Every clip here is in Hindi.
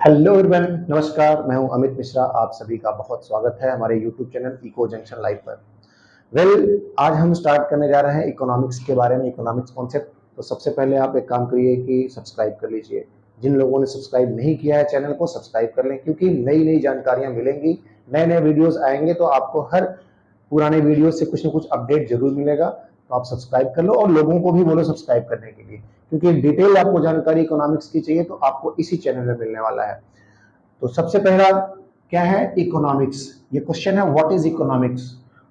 हेलो एवरीवन, नमस्कार। मैं हूं अमित मिश्रा। आप सभी का बहुत स्वागत है हमारे YouTube channel Eco Junction Live पर। आज हम स्टार्ट करने जा रहे हैं इकोनॉमिक्स के बारे में, इकोनॉमिक्स कॉन्सेप्ट। तो सबसे पहले आप एक काम करिए कि सब्सक्राइब कर लीजिए। जिन लोगों ने सब्सक्राइब नहीं किया है चैनल को, सब्सक्राइब कर लें, क्योंकि नई नई जानकारियां मिलेंगी, नए नए वीडियोस आएंगे तो आपको हर पुराने वीडियो से कुछ ना कुछ अपडेट जरूर मिलेगा। तो आप सब्सक्राइब कर लो और लोगों को भी बोलो सब्सक्राइब करने के लिए, क्योंकि डिटेल आपको जानकारी इकोनॉमिक्स की चाहिए तो आपको इसी चैनल में मिलने वाला है। तो सबसे पहला क्या है इकोनॉमिक्स। ये क्वेश्चन है व्हाट इज इकोनॉमिक्स।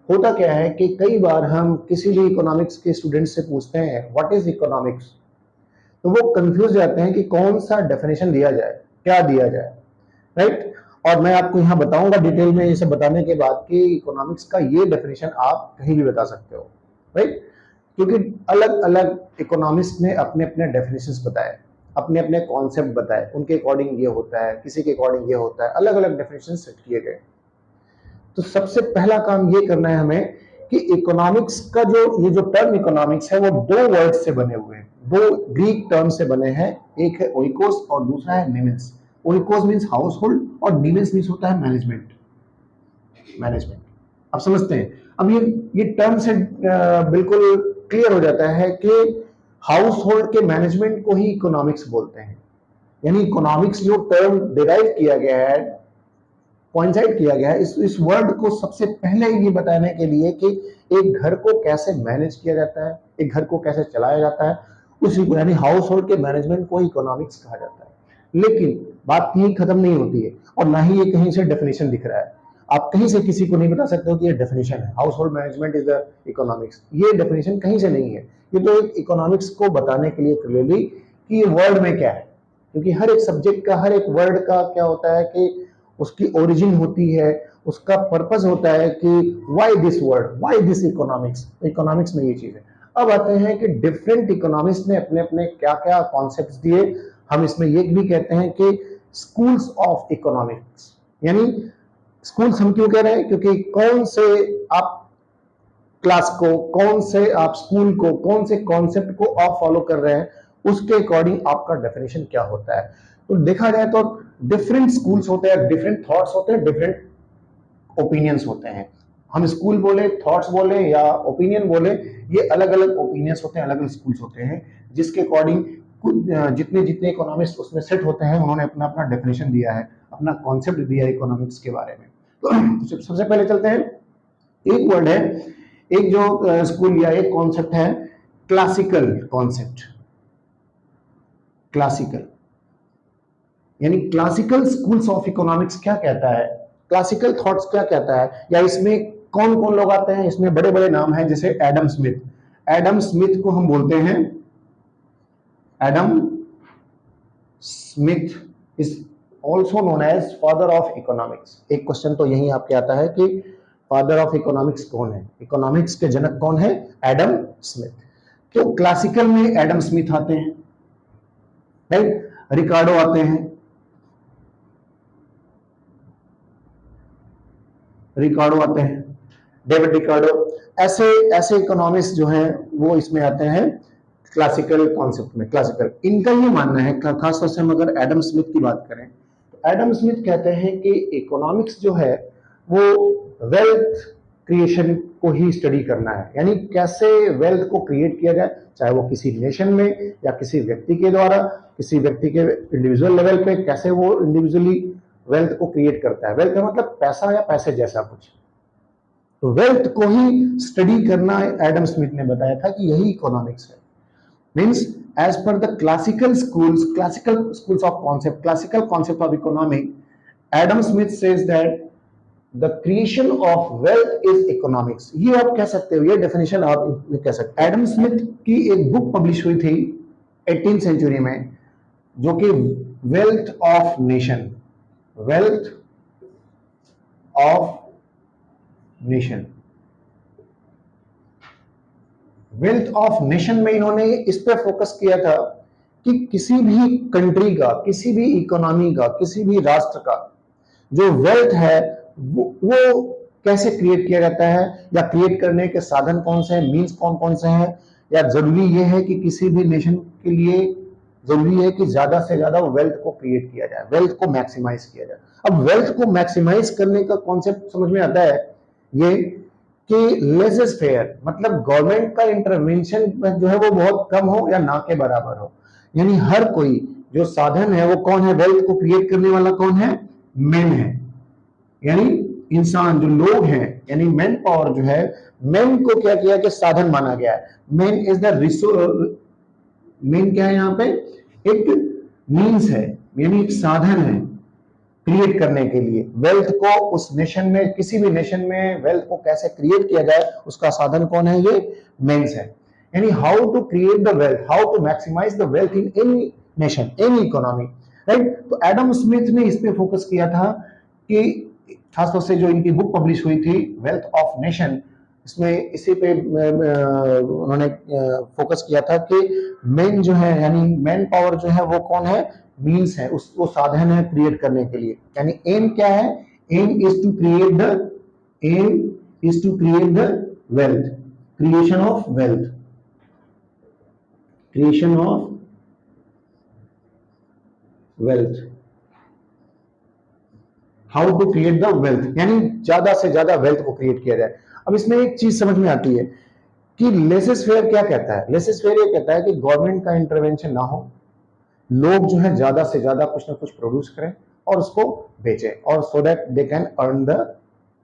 होता क्या है कि कई बार हम किसी भी इकोनॉमिक्स के स्टूडेंट से पूछते हैं व्हाट इज इकोनॉमिक्स, तो वो कंफ्यूज जाते हैं कि कौन सा डेफिनेशन दिया जाए, क्या दिया जाए, राइट। और मैं आपको यहाँ बताऊंगा डिटेल में ये सब बताने के बाद कि इकोनॉमिक्स का ये डेफिनेशन आप कहीं भी बता सकते हो, राइट। क्योंकि अलग अलग इकोनॉमिस्ट ने अपने अपने डेफिनेशंस बताए, अपने अपने कॉन्सेप्ट बताए, उनके अकॉर्डिंग ये होता है, किसी के अकॉर्डिंग ये होता है, अलग अलग डेफिनेशन सेट किए गए। तो सबसे पहला काम ये करना है हमें कि इकोनॉमिक्स का ये जो टर्म इकोनॉमिक्स है वो दो वर्ड से बने हुए हैं, दो ग्रीक टर्म से बने हैं। एक है ओइकोस और दूसरा है निमिन्स। ओइकोस मींस हाउस होल्ड और निमिन्स मींस होता है मैनेजमेंट। मैनेजमेंट आप समझते हैं। अब ये टर्म से बिल्कुल क्लियर हो जाता है कि हाउस होल्ड के मैनेजमेंट को ही इकोनॉमिक्स बोलते हैं। यानी इकोनॉमिक्स जो टर्म डिराइव किया गया है, पॉइंट किया गया है इस वर्ड को सबसे पहले ये बताने के लिए कि एक घर को कैसे मैनेज किया जाता है, एक घर को कैसे चलाया जाता है, उसी को यानी हाउस होल्ड के मैनेजमेंट को इकोनॉमिक्स कहा जाता है। लेकिन बात यही खत्म नहीं होती है और ना ही ये कहीं से डेफिनेशन दिख रहा है। आप कहीं से किसी को नहीं बता सकते हो कि ये डेफिनेशन है house hold management is the economics. ये डेफिनेशन कहीं से नहीं है। ये तो एक इकोनॉमिक्स को बताने के लिए क्लियरली कि ये वर्ड में क्या है, क्योंकि हर एक सब्जेक्ट का, हर एक वर्ड का क्या होता है कि उसकी ओरिजिन होती है, उसका पर्पस होता है कि why this word, why this economics. Economics में ये चीज है। अब आते हैं कि डिफरेंट इकोनॉमिस्ट ने अपने अपने क्या क्या कॉन्सेप्ट्स दिए। हम इसमें ये भी कहते हैं कि स्कूल्स ऑफ इकोनॉमिक्स। यानी स्कूल्स हम क्यों कह रहे हैं, क्योंकि कौन से आप क्लास को, कौन से आप स्कूल को, कौन से कॉन्सेप्ट को आप फॉलो कर रहे हैं, उसके अकॉर्डिंग आपका डेफिनेशन क्या होता है। तो देखा जाए तो डिफरेंट स्कूल्स होते हैं, डिफरेंट थॉट्स होते हैं, डिफरेंट ओपिनियंस होते हैं। हम स्कूल बोले, थॉट्स बोले या ओपिनियन बोले, ये अलग अलग ओपिनियंस होते हैं, अलग अलग स्कूल्स होते हैं, जिसके अकॉर्डिंग जितने जितने इकोनॉमिस्ट उसमें सेट होते हैं उन्होंने अपना अपना डेफिनेशन दिया है, अपना कॉन्सेप्ट दिया है इकोनॉमिक्स के बारे में। तो सबसे पहले चलते हैं, एक वर्ड है, एक जो स्कूल या एक कॉन्सेप्ट है क्लासिकल कॉन्सेप्ट। क्लासिकल यानी क्लासिकल स्कूल्स ऑफ इकोनॉमिक्स क्या कहता है, क्लासिकल थॉट्स क्या कहता है, या इसमें कौन कौन लोग आते हैं। इसमें बड़े बड़े नाम हैं, जैसे एडम स्मिथ। एडम स्मिथ को हम बोलते हैं, Adam Smith is also known as father of economics. एक क्वेश्चन तो यही आपके आता है कि फादर ऑफ इकोनॉमिक्स कौन है, इकोनॉमिक्स के जनक कौन है, एडम स्मिथ। तो क्लासिकल में एडम स्मिथ आते हैं, राइट। रिकार्डो आते हैं, रिकार्डो आते हैं, डेविड रिकार्डो। ऐसे ऐसे इकोनॉमिस्ट जो हैं वो इसमें आते हैं क्लासिकल कॉन्सेप्ट में। क्लासिकल इनका ये मानना है, खासतौर से हम अगर एडम स्मिथ की बात करें तो एडम स्मिथ कहते हैं कि इकोनॉमिक्स जो है वो वेल्थ क्रिएशन को ही स्टडी करना है। यानी कैसे वेल्थ को क्रिएट किया जाए, चाहे वो किसी नेशन में या किसी व्यक्ति के द्वारा, किसी व्यक्ति के इंडिविजुअल लेवल पे कैसे वो इंडिविजुअली वेल्थ को क्रिएट करता है। वेल्थ का मतलब पैसा या पैसे जैसा कुछ। तो वेल्थ को ही स्टडी करना एडम स्मिथ ने बताया था कि यही इकोनॉमिक्स है। Means as per the classical schools of concept, classical concept of economic, Adam Smith says that the creation of wealth is economics. ये आप कह सकते हो, ये डेफिनेशन आप कह सकते हो। एडम स्मिथ की एक बुक पब्लिश हुई थी 18th सेंचुरी में, जो कि wealth of nation, wealth of nation, wealth of nation में इन्होंने इस पे फोकस किया था कि किसी भी कंट्री का, किसी भी इकोनॉमी का, किसी भी राष्ट्र का जो वेल्थ है वो कैसे क्रिएट किया जाता है, या क्रिएट करने के साधन कौन से हैं, मींस कौन कौन से हैं, या जरूरी ये है कि किसी भी नेशन के लिए जरूरी है कि ज्यादा से ज्यादा वेल्थ को क्रिएट किया जाए, वेल्थ को मैक्सिमाइज किया जाए। अब वेल्थ को मैक्सिमाइज करने का कॉन्सेप्ट समझ में आता है ये कि लेसेस फेयर, मतलब गवर्नमेंट का इंटरवेंशन जो है वो बहुत कम हो या ना के बराबर हो, यानी हर कोई जो साधन है वो कौन है, वेल्थ को क्रिएट करने वाला कौन है, मैन है, यानी इंसान जो लोग हैं, यानी मैन पावर जो है, मैन को क्या किया कि साधन माना गया है। Man is the resource, man क्या है यहाँ पे, एक मीन्स है, यानी एक साधन है क्रिएट करने के लिए। वेल्थ को उस नेशन में, किसी भी नेशन में वेल्थ को कैसे क्रिएट किया जाए उसका साधन कौन है, ये मेंस है। यानी how to create the wealth, how to maximise the wealth in any nation, any economy, right. तो एडम स्मिथ ने इस पे फोकस किया था कि खासतौर से जो इनकी बुक पब्लिश हुई थी वेल्थ ऑफ नेशन, इसमें इसी पे उन्होंने फोकस किया था कि मेन जो है, यानी मैन पावर जो है वो कौन है, मीन्स है, उसको साधन है क्रिएट करने के लिए। यानी एम क्या है, aim is to create the, aim is to create the wealth, creation of wealth, creation of wealth, how to create the wealth, यानी ज्यादा से ज्यादा वेल्थ को क्रिएट किया जाए। अब इसमें एक चीज समझ में आती है कि लेसेस फेयर क्या कहता है। लेसेस फेयर ये कहता है कि गवर्नमेंट का इंटरवेंशन ना हो, लोग जो है ज्यादा से ज्यादा कुछ ना कुछ प्रोड्यूस करें और उसको बेचें, और so that they can earn the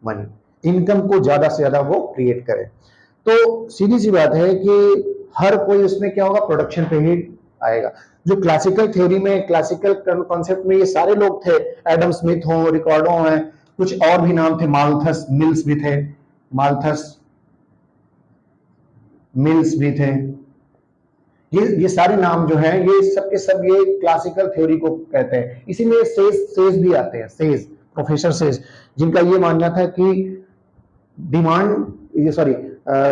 money, income को ज्यादा से ज्यादा वो क्रिएट करें। तो सीधी सी बात है कि हर कोई उसमें क्या होगा, प्रोडक्शन पे ही आएगा। जो क्लासिकल थ्योरी में, क्लासिकल कॉन्सेप्ट में ये सारे लोग थे, एडम स्मिथ हो, रिकॉर्डो है, कुछ और भी नाम थे, माल्थस मिल्स भी थे, माल्थस मिल्स भी थे, ये सारे नाम जो हैं ये सब के सब ये क्लासिकल थ्योरी को कहते हैं। इसीलिए सेज भी आते हैं, सेज, प्रोफेसर सेज, जिनका ये मानना था कि डिमांड, ये sorry,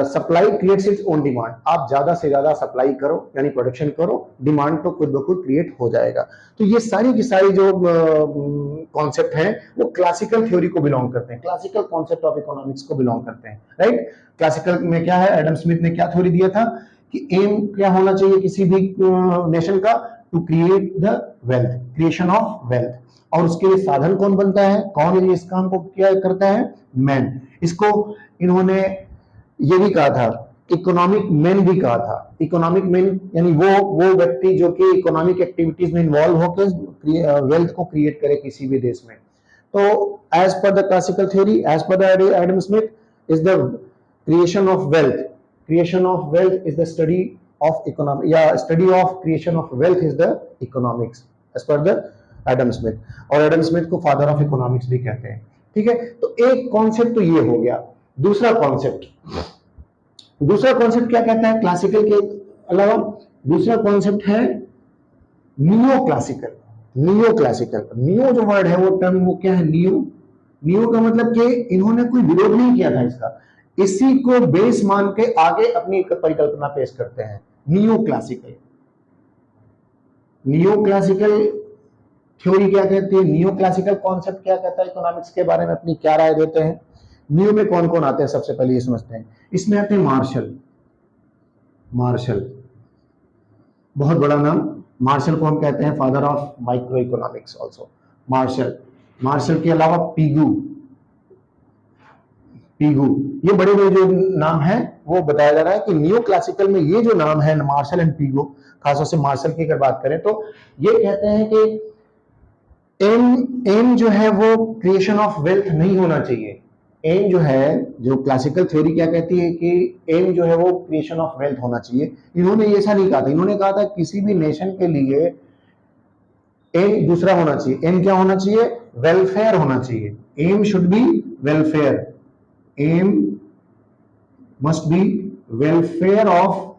supply creates its own demand. आप ज्यादा से ज्यादा सप्लाई करो, यानी प्रोडक्शन करो, डिमांड तो खुद ब खुद क्रिएट हो जाएगा। तो ये सारी की सारी जो कॉन्सेप्ट हैं वो क्लासिकल थ्योरी को बिलोंग करते हैं, क्लासिकल कॉन्सेप्ट ऑफ इकोनॉमिक्स को बिलोंग करते हैं, राइट। क्लासिकल में क्या है, एडम स्मिथ ने क्या थ्योरी दिया था कि एम क्या होना चाहिए किसी भी नेशन का, to create the wealth, creation of wealth, और उसके लिए साधन कौन बनता है, कौन इस काम को क्या करता है, मैन। इसको इन्होंने ये भी कहा था, इकोनॉमिक मैन भी कहा था। इकोनॉमिक मैन यानी वो व्यक्ति जो कि इकोनॉमिक एक्टिविटीज में इन्वॉल्व होकर वेल्थ को क्रिएट करे किसी भी देश में। तो as per the classical theory, as per the Adam Smith is the creation of wealth, creation of wealth is the study of economic, yeah, study of creation of wealth is the economics as per the Adam Smith, और एडम स्मिथ को फादर ऑफ इकोनॉमिक्स भी कहते हैं, ठीक है। तो एक कॉन्सेप्ट तो ये हो गया। दूसरा कॉन्सेप्ट क्या कहता है क्लासिकल के अलावा, दूसरा कॉन्सेप्ट है neo classical. Neo classical, neo जो वर्ड है वो टर्म वो क्या है, नियो, नियो का मतलब कि इन्होंने कोई विरोध नहीं किया था इसका, इसी को बेस मान के आगे अपनी परिकल्पना पेश करते हैं, neo classical. Neo classical theory क्या कहती है, नियो क्लासिकल कॉन्सेप्ट क्या कहता है, इकोनॉमिक्स के बारे में अपनी क्या राय देते हैं। नियो में कौन कौन आते हैं, सबसे पहले ये समझते हैं। इसमें आते हैं मार्शल, मार्शल बहुत बड़ा नाम, मार्शल को हम कहते हैं father of micro economics also, Marshall. Marshall के अलावा पीगू, पीगू, ये बड़े बड़े जो नाम है वो बताया जा रहा है कि नियो क्लासिकल में ये जो नाम है मार्शल एंड पीगू, खासतौर से मार्शल की अगर बात करें तो ये कहते हैं कि एम जो है वो क्रिएशन ऑफ वेल्थ नहीं होना चाहिए। एम जो है, जो क्लासिकल थ्योरी क्या कहती है कि एम जो है वो क्रिएशन ऑफ वेल्थ होना चाहिए। इन्होंने ऐसा नहीं कहा था, इन्होंने कहा था किसी भी नेशन के लिए एम दूसरा होना चाहिए। एम क्या होना चाहिए, वेलफेयर होना चाहिए। Aim should be welfare, aim must be welfare of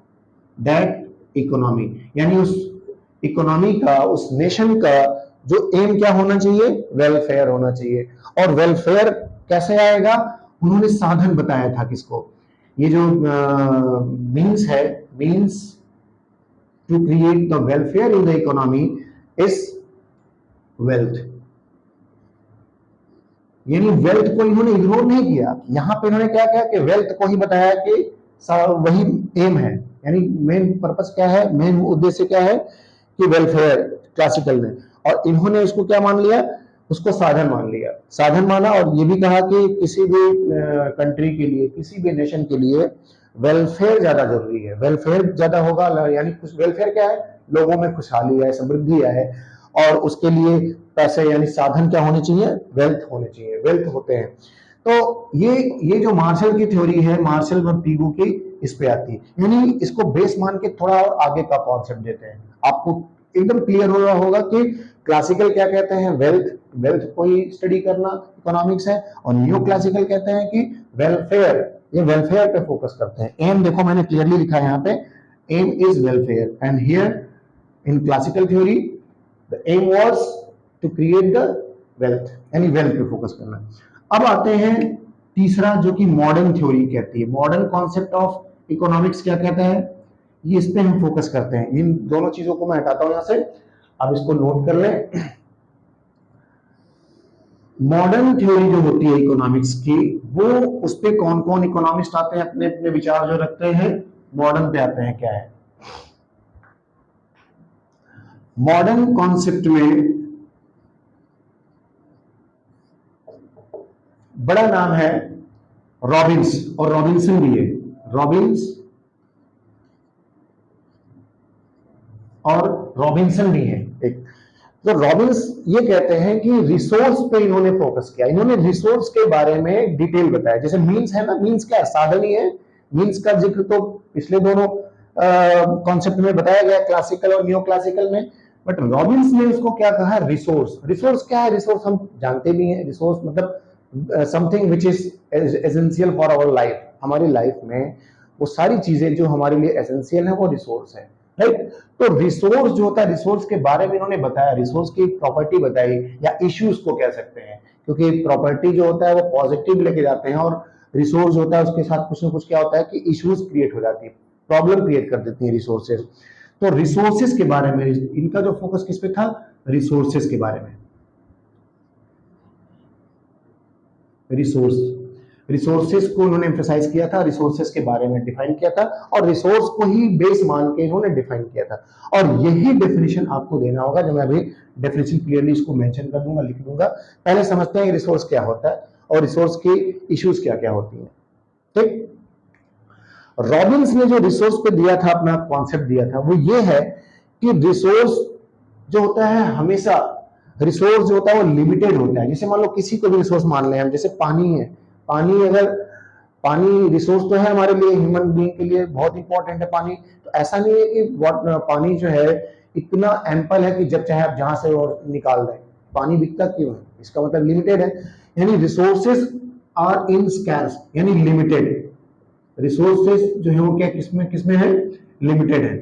that economy, यानी उस इकोनॉमी का, उस नेशन का जो एम क्या होना चाहिए, वेलफेयर होना चाहिए। और वेलफेयर कैसे आएगा, उन्होंने साधन बताया था किसको, ये जो मीन्स है, means to create the welfare in the economy is wealth, यानी वेल्थ को इन्होंने इग्नोर नहीं किया। यहां पे इन्होंने क्या किया कि वेल्थ को ही बताया कि वही एम है, यानी मेन पर्पस क्या है, मेन उद्देश्य क्या है कि वेलफेयर, क्लासिकल ने, और इन्होंने इसको क्या मान लिया, उसको साधन मान लिया, साधन माना, और ये भी कहा कि किसी भी कंट्री के लिए, किसी भी नेशन के लिए वेलफेयर ज्यादा जरूरी है। वेलफेयर ज्यादा होगा, यानी कुछ वेलफेयर क्या है, लोगों में खुशहाली है, समृद्धि है, और उसके लिए पैसे यानी साधन क्या होने चाहिए, वेल्थ होने चाहिए, वेल्थ होते हैं। तो ये जो मार्शल की थ्योरी है, मार्शल और पीगू की, इस पे आती है। यानी इसको बेस मान के थोड़ा और आगे का कॉन्सेप्ट देते हैं, आपको एकदम क्लियर हो रहा होगा कि क्लासिकल क्या कहते हैं, वेल्थ, वेल्थ को ही स्टडी करना इकोनॉमिक्स है, और न्यू क्लासिकल कहते हैं कि वेलफेयर, ये वेलफेयर पे फोकस करते हैं। एम देखो मैंने क्लियरली लिखा है यहाँ पे, aim is welfare, and here in classical theory the aim was to create the wealth, यानी वेल्थ पे फोकस करना। अब आते हैं तीसरा, जो कि मॉडर्न थ्योरी कहती है, मॉडर्न कॉन्सेप्ट ऑफ इकोनॉमिक्स क्या कहता है, ये इस पे हम फोकस करते हैं। इन दोनों चीजों को मैं हटाता हूं यहां से, अब इसको नोट कर लें। मॉडर्न थ्योरी जो होती है इकोनॉमिक्स की, वो उस पे कौन कौन इकोनॉमिस्ट आते हैं, अपने अपने विचार जो रखते हैं, मॉडर्न पे आते हैं। क्या है मॉडर्न कॉन्सेप्ट में, बड़ा नाम है रॉबिन्स, और रॉबिन्सन भी है, रॉबिन्स और रॉबिन्सन भी है एक। तो रॉबिन्स ये कहते हैं कि रिसोर्स पे इन्होंने फोकस किया, इन्होंने रिसोर्स के बारे में डिटेल बताया। जैसे मीन्स है ना, मीन्स क्या है, साधन ही है। मीन्स का जिक्र तो पिछले दोनों कॉन्सेप्ट में बताया गया, क्लासिकल और न्यू क्लासिकल में, बट रॉबिन्स ने उसको क्या कहा, रिसोर्स। रिसोर्स क्या है, रिसोर्स हम जानते भी हैं, रिसोर्स मतलब something which is essential for our life, हमारी लाइफ में वो सारी चीजें जो हमारे लिए एसेंशियल है वो रिसोर्स है, राइट। तो रिसोर्स जो होता है, रिसोर्स के बारे में इन्होंने बताया, रिसोर्स की प्रॉपर्टी बताई, या इश्यूज को कह सकते हैं, क्योंकि प्रॉपर्टी जो होता है वो पॉजिटिव लेके जाते हैं, और रिसोर्स होता है उसके साथ कुछ ना कुछ क्या होता है कि इश्यूज क्रिएट हो जाती है, प्रॉब्लम क्रिएट कर देती है रिसोर्सेज। तो रिसोर्सेज के बारे में इनका जो फोकस किस पे था, रिसोर्सेज के बारे में। रिसोर्स, रिसोर्सेज को उन्होंने एम्फेसाइज किया था, रिसोर्सेज के बारे में डिफाइन किया था, और रिसोर्स को ही बेस मान के इन्होंने डिफाइन किया था। और यही डेफिनेशन आपको देना होगा, जो मैं अभी डेफिनेशन क्लियरली इसको मेंशन कर दूंगा, लिख दूंगा। पहले समझते हैं रिसोर्स क्या होता है और रिसोर्स की इश्यूज क्या क्या होती हैं, ठीक। रॉबिन्स ने जो रिसोर्स पे दिया था, अपना कॉन्सेप्ट दिया था, वो ये है कि रिसोर्स जो होता है, हमेशा रिसोर्स जो होता है वो लिमिटेड होता है। जैसे मान लो किसी को भी रिसोर्स मान लें हम, जैसे पानी है, पानी अगर, पानी रिसोर्स तो है हमारे लिए, ह्यूमन बीइंग के लिए बहुत इंपॉर्टेंट है पानी। तो ऐसा नहीं है कि पानी जो है इतना एम्पल है कि जब चाहे आप जहां से और निकाल दें। पानी बिकता क्यों है, इसका मतलब लिमिटेड है, यानी रिसोर्सेज आर इन स्कैर्स, यानी लिमिटेड। रिसोर्सेज जो है वो क्या, किसमें किसमें है, लिमिटेड है,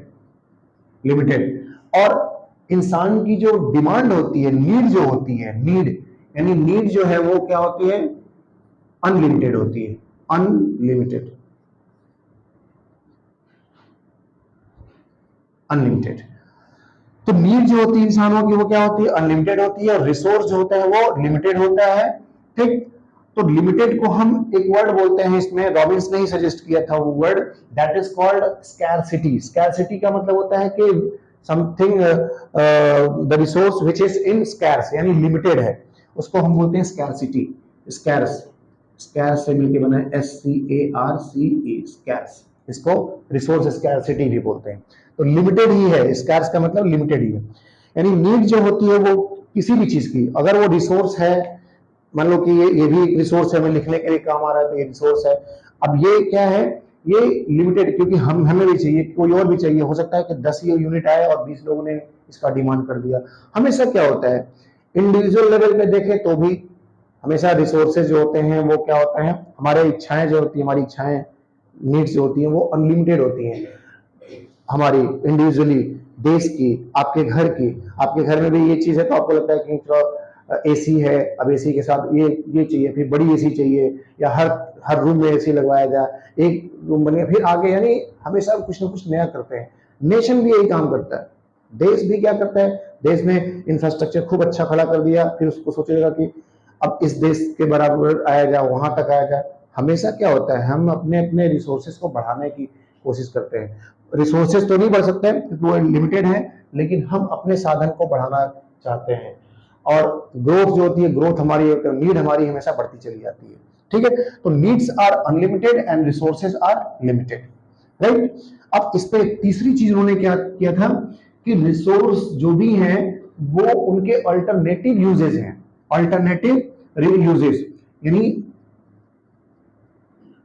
लिमिटेड। और इंसान की जो डिमांड होती है, नीड जो होती है, नीड यानी नीड जो है वो क्या होती है, अनलिमिटेड होती है, अनलिमिटेड, अनलिमिटेड। तो नीड जो होती है इंसानों की वो क्या होती है, अनलिमिटेड होती है, और रिसोर्स जो होता है वो लिमिटेड होता है, ठीक। तो लिमिटेड को हम एक वर्ड बोलते हैं, इसमें रॉबिन्स ने ही सजेस्ट किया था वो word, that is called scarcity. Scarcity का मतलब होता है कि something, the resource which is in scarce, यानी लिमिटेड है, उसको हम बोलते हैं स्कैरसिटी। स्कैर्स, स्कैर्स से मिलकर बना है SCARCE, स्कैर्स, इसको रिसोर्स स्कैरसिटी भी बोलते हैं। तो लिमिटेड ही है, स्कैर्स का मतलब लिमिटेड ही है, यानी नीड जो होती है वो किसी भी चीज की, अगर वो रिसोर्स है, मान लो कि ये भी एक रिसोर्स है, हमें लिखने के लिए काम आ रहा है, तो ये रिसोर्स है। अब ये क्या है, ये लिमिटेड, क्योंकि हम हमें भी चाहिए, कोई और भी चाहिए, हो सकता है कि 10 ये यूनिट आए और 20 लोगों ने इसका डिमांड कर दिया। हमेशा क्या होता है, इंडिविजुअल लेवल पे देखें तो भी हमेशा रिसोर्सेज जो होते हैं वो क्या होता है, हमारे इच्छाएं जो होती है, हमारी इच्छाएं, नीड्स जो होती हैं वो अनलिमिटेड होती हैं, हमारी इंडिविजुअली, देश की, आपके घर की। आपके घर में भी ये चीज है तो आपको लगता है कि एसी है, अब एसी के साथ ये चाहिए, फिर बड़ी एसी चाहिए, या हर हर रूम में एसी लगवाया जाए, एक रूम बने, फिर आगे, यानी हमेशा कुछ ना कुछ नया करते हैं। नेशन भी यही काम करता है, देश भी क्या करता है, देश में इंफ्रास्ट्रक्चर खूब अच्छा खड़ा कर दिया, फिर उसको सोचेगा कि अब इस देश के बराबर आया जाए, वहां तक आया जाए। हमेशा क्या होता है, हम अपने अपने रिसोर्सेज को बढ़ाने की कोशिश करते हैं। रिसोर्सेज तो नहीं बढ़ सकते क्योंकि वो लिमिटेड है, लेकिन हम अपने साधन को बढ़ाना चाहते हैं। और ग्रोथ जो होती है, ग्रोथ हमारी, नीड हमारी हमेशा बढ़ती चली जाती है। ठीक है, तो needs are unlimited and resources are limited, right. अब इस पे तीसरी चीज उन्होंने क्या किया था कि रिसोर्स जो भी हैं वो उनके अल्टरनेटिव यूजेज हैं, अल्टरनेटिव यूजेज, यानी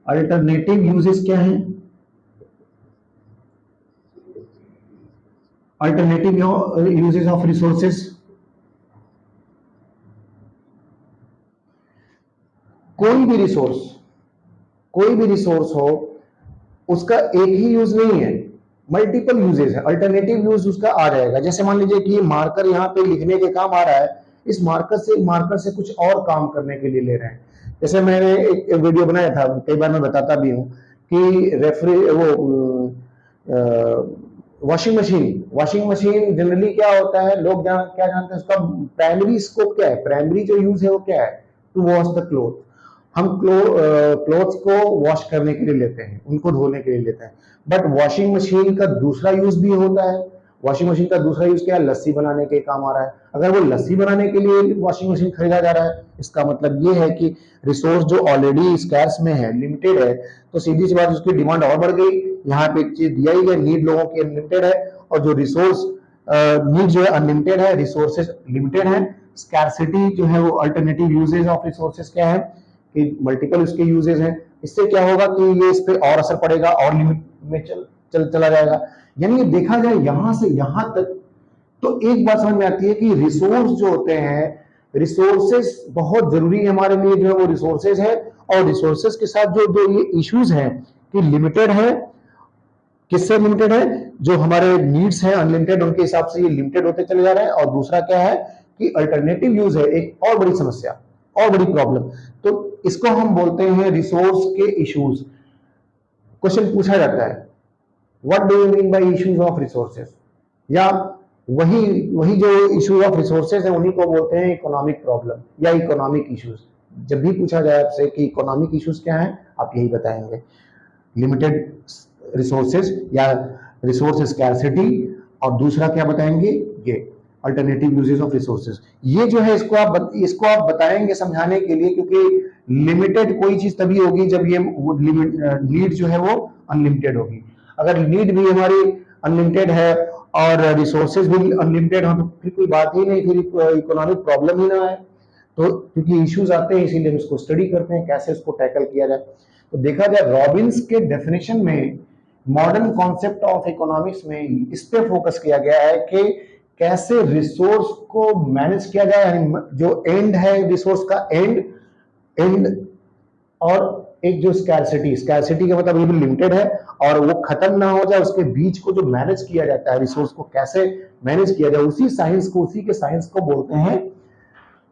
अल्टरनेटिव यूजेस क्या है? अल्टरनेटिव यूजेस ऑफ रिसोर्सेस, कोई भी रिसोर्स, कोई भी रिसोर्स हो उसका एक ही यूज नहीं है, मल्टीपल यूजेस है, अल्टरनेटिव यूज उसका आ जाएगा। जैसे मान लीजिए कि मार्कर यहाँ पे लिखने के काम आ रहा है, इस मार्कर से कुछ और काम करने के लिए ले रहे हैं। जैसे मैंने एक वीडियो बनाया था, कई बार मैं बताता भी हूँ कि रेफरी वो वॉशिंग मशीन जनरली क्या होता है, लोग क्या जानते हैं, उसका प्राइमरी स्कोप क्या है, प्राइमरी जो यूज है वो क्या है, टू वॉश द क्लोथ। हम क्लोथ्स को वॉश करने के लिए लेते हैं, उनको धोने के लिए लेते हैं। बट वॉशिंग मशीन का दूसरा यूज भी होता है। वॉशिंग मशीन का दूसरा यूज क्या है? लस्सी बनाने के काम आ रहा है। अगर वो लस्सी बनाने के लिए वॉशिंग मशीन खरीदा जा रहा है, इसका मतलब ये है कि रिसोर्स जो ऑलरेडी स्कैर्स में है, लिमिटेड है, तो सीधी सी बात उसकी डिमांड और बढ़ गई। यहाँ पे एक चीज दिया ही है, नीड लोगों की अनलिमिटेड है, और जो रिसोर्स नीड जो है अनलिमिटेड है, रिसोर्सेज लिमिटेड है। स्कैरसिटी जो है वो अल्टरनेटिव यूजेज ऑफ रिसोर्सेज क्या है कि मल्टीपल उसके यूजेज हैं। इससे क्या होगा कि ये इस पे और असर पड़ेगा और लिमिट में चला जाएगा। यानी देखा जाए यहां से यहां तक तो एक बात समझ में आती है कि रिसोर्स जो होते हैं, रिसोर्सेस बहुत जरूरी है हमारे लिए, जो है वो रिसोर्सेज है। और रिसोर्सेज के साथ जो जो ये इश्यूज हैं कि लिमिटेड है, किससे लिमिटेड है? जो हमारे नीड्स हैं अनलिमिटेड, उनके हिसाब से ये लिमिटेड होते चले जा रहे हैं। और दूसरा क्या है कि अल्टरनेटिव यूज है, एक और बड़ी समस्या और बड़ी प्रॉब्लम। तो इसको हम बोलते हैं रिसोर्स के इश्यूज। क्वेश्चन पूछा जाता है, what do you mean by issues of resources, या वही वही जो इश्यूज ऑफ रिसोर्सेज है उन्हीं को बोलते हैं इकोनॉमिक प्रॉब्लम या इकोनॉमिक इश्यूज। जब भी पूछा जाए आपसे कि इकोनॉमिक इश्यूज क्या है, आप यही बताएंगे, लिमिटेड रिसोर्सेज या रिसोर्स स्कैरसिटी। और दूसरा क्या बताएंगे? ये अल्टरनेटिव यूजेस ऑफ रिसोर्सेज। ये जो है इसको आप बताएंगे समझाने के लिए, क्योंकि लिमिटेड कोई चीज तभी होगी जब ये नीड जो है वो अनलिमिटेड होगी। अगर नीड भी हमारी अनलिमिटेड है और रिसोर्सेज भी अनलिमिटेड हो तो फिर कोई बात ही नहीं, फिर इकोनॉमिक प्रॉब्लम ही ना है। तो क्योंकि इश्यूज आते हैं इसीलिए हम इसको स्टडी करते हैं कैसे इसको टैकल किया जाए। तो देखा जाए रॉबिन्स के डेफिनेशन में, मॉडर्न कॉन्सेप्ट ऑफ इकोनॉमिक्स में इस पे फोकस किया गया है कि कैसे रिसोर्स को मैनेज किया जाए, यानी जो एंड है रिसोर्स का एंड एंड और एक जो स्कैरसिटी का मतलब ये भी लिमिटेड है और वो खत्म ना हो जाए, उसके बीच को जो मैनेज किया जाता है, रिसोर्स को कैसे मैनेज किया जाए, उसी के साइंस को बोलते हैं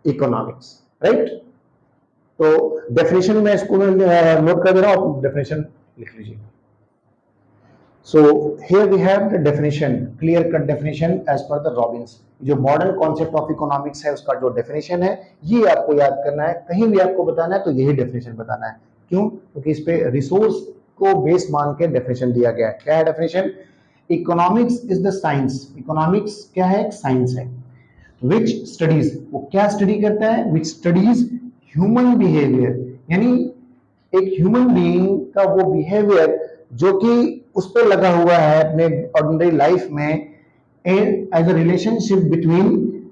इकोनॉमिक्स, राइट। तो डेफिनेशन में इसको नोट कर दे रहा हूं, डेफिनेशन लिख लीजिए। So here we have the definition, clear cut definition as per the Robbins। जो मॉडर्न कॉन्सेप्ट ऑफ इकोनॉमिक्स है उसका जो डेफिनेशन है ये आपको याद करना है, कहीं भी आपको बताना है तो यही डेफिनेशन बताना है। क्यों? क्योंकि इस पे रिसोर्स को बेस मान के डेफिनेशन दिया गया है। क्या है definition? Economics is the science, economics क्या है? एक साइंस है। विच स्टडीज, वो क्या स्टडी करता है? विच स्टडीज ह्यूमन बिहेवियर, यानी एक ह्यूमन बीइंग का वो बिहेवियर जो कि उस पर लगा हुआ है अपने ऑर्डिनरी लाइफ में, as a relationship between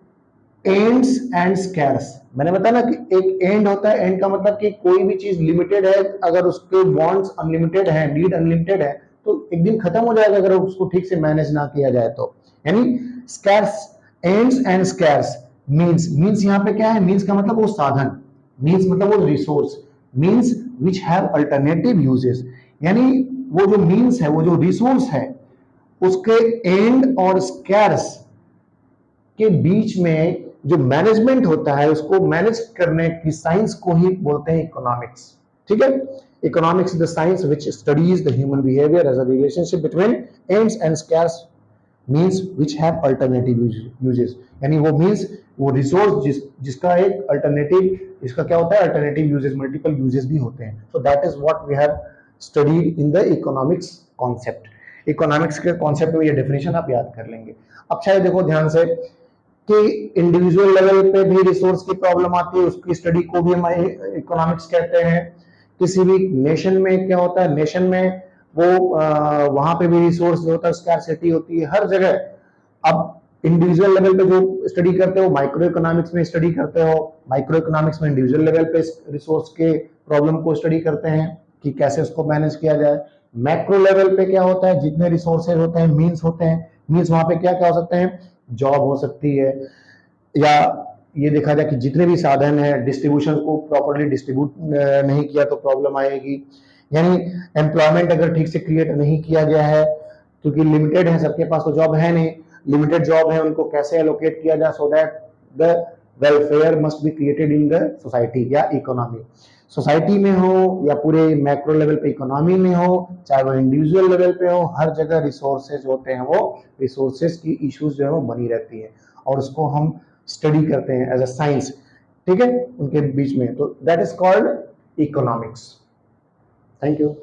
ends and scarce. मैंने बताया ना कि एक एंड होता है, एंड का मतलब कि कोई भी चीज लिमिटेड है, अगर उसके वांट्स अनलिमिटेड है, नीड अनलिमिटेड है, तो एक दिन खत्म हो जाएगा अगर उसको ठीक से मैनेज ना किया जाए तो। यानी scarce, ends and scarce. Means यहाँ पे क्या है? मीन्स का मतलब वो साधन, मीन्स मतलब वो resource, means which have alternative uses. यानी वो जो मीन्स है, वो जो रिसोर्स है, उसके एंड और स्कैर्स के बीच में जो मैनेजमेंट होता है, उसको मैनेज करने की साइंस को ही बोलते हैं इकोनॉमिक्स। ठीक है, economics is the science which studies the human behaviour as a relationship between ends and scarce means which have alternative uses. यानी वो मीन्स, वो रिसोर्स जिसका एक अल्टरनेटिव, इसका क्या होता है? अल्टरनेटिव यूजेस, मल्टीपल यूजेस भी होते हैं। So that is what we have studied in the economics concept। Economics के कॉन्सेप्ट में ये डेफिनेशन आप याद कर लेंगे। अब चाहे देखो ध्यान से कि इंडिविजुअल लेवल पे भी रिसोर्स की प्रॉब्लम आती है, उसकी स्टडी को भी हम इकोनॉमिक्स कहते हैं। किसी भी नेशन में क्या होता है, नेशन में वो वहां पे भी रिसोर्स जो होता है स्कैरसिटी होती है हर जगह। अब इंडिविजुअल लेवल पे जो स्टडी करते हो माइक्रो इकोनॉमिक्स में स्टडी करते हो, माइक्रो इकोनॉमिक्स में इंडिविजुअल लेवल पे रिसोर्स के प्रॉब्लम को स्टडी करते हैं कि कैसे उसको मैनेज किया जाए। मैक्रो लेवल पे क्या होता है, जितने रिसोर्सेज होते हैं, मीन्स होते हैं, मीन्स वहां पे क्या क्या हो सकते हैं, जॉब हो सकती है, या ये देखा जाए कि जितने भी साधन है डिस्ट्रीब्यूशन को प्रॉपर्ली डिस्ट्रीब्यूट नहीं किया तो प्रॉब्लम आएगी। यानी एम्प्लॉयमेंट अगर ठीक से क्रिएट नहीं किया गया है, क्योंकि लिमिटेड है, सबके पास तो जॉब है नहीं, लिमिटेड जॉब है, उनको कैसे एलोकेट किया जाए so that the welfare must be created in the society या इकोनॉमी। सोसाइटी में हो या पूरे मैक्रो लेवल पे इकोनॉमी में हो, चाहे वो इंडिविजुअल लेवल पे हो, हर जगह रिसोर्सेज होते हैं, वो रिसोर्सेज की इश्यूज जो है वो बनी रहती है और उसको हम स्टडी करते हैं एज अ साइंस, ठीक है, उनके बीच में। तो that is called economics. Thank you.